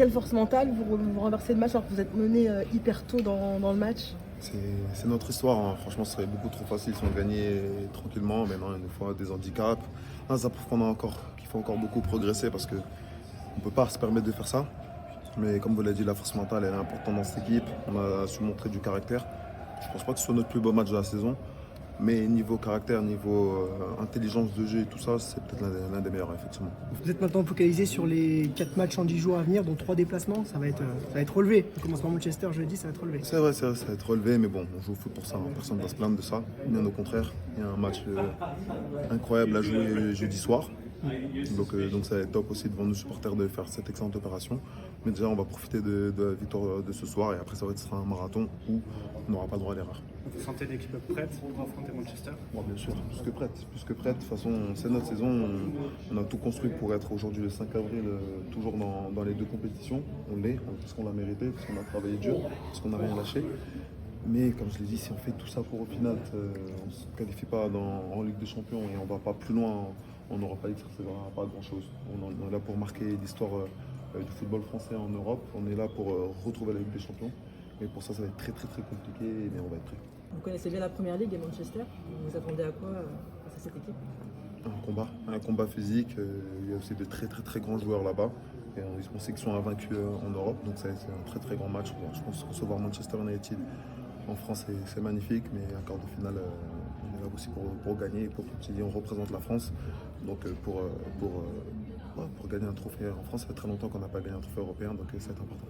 quelle force mentale vous renversez le match alors que vous êtes mené hyper tôt dans le match? C'est notre histoire, hein. Franchement, ce serait beaucoup trop facile si on gagnait tranquillement. Mais non, il nous faut des handicaps. Là, ça prouve qu'il faut encore beaucoup progresser parce qu'on ne peut pas se permettre de faire ça. Mais comme vous l'avez dit, la force mentale elle est importante dans cette équipe. On a su montrer du caractère. Je ne pense pas que ce soit notre plus beau match de la saison. Mais niveau caractère, niveau intelligence de jeu et tout ça, c'est peut-être l'un des meilleurs, effectivement. Vous êtes maintenant focalisé sur les 4 matchs en 10 jours à venir, dont 3 déplacements. Ça va être relevé. On commence par Manchester jeudi, ça va être relevé. C'est vrai, ça va être relevé, mais bon, on joue au foot pour ça, hein. Personne ne va se plaindre de ça. Bien au contraire, il y a un match incroyable à jouer jeudi soir. Donc ça va être top aussi devant nos supporters de faire cette excellente opération. Mais déjà, on va profiter de la victoire de ce soir et après, ça sera un marathon où on n'aura pas le droit à l'erreur. Vous sentez l'équipe prête pour affronter Manchester? Bon, bien sûr, plus que prête. Plus que prête. De toute façon, c'est notre saison. On a tout construit pour être aujourd'hui le 5 avril, toujours dans les deux compétitions. On l'est, parce qu'on l'a mérité, parce qu'on a travaillé dur, parce qu'on n'a rien lâché. Mais comme je l'ai dit, si on fait tout ça pour au final, on ne se qualifie pas en Ligue des Champions et on ne va pas plus loin en Europa League, ça ne servira pas à grand chose. On est là pour marquer l'histoire du football français en Europe. On est là pour retrouver la Ligue des Champions. Et pour ça, ça va être très compliqué, mais on va être prêt. Vous connaissez bien la première ligue et Manchester. Vous vous attendez à quoi face à cette équipe? Un combat physique. Il y a aussi de très grands joueurs là-bas. Et on sait qu'ils sont invaincus en Europe, donc ça va être un très grand match. Bon, je pense que recevoir Manchester United en France, c'est magnifique, mais un quart de finale, on est là aussi pour gagner. Pour, comme tu dis, on représente la France, donc pour gagner un trophée en France, ça fait très longtemps qu'on n'a pas gagné un trophée européen, donc c'est important.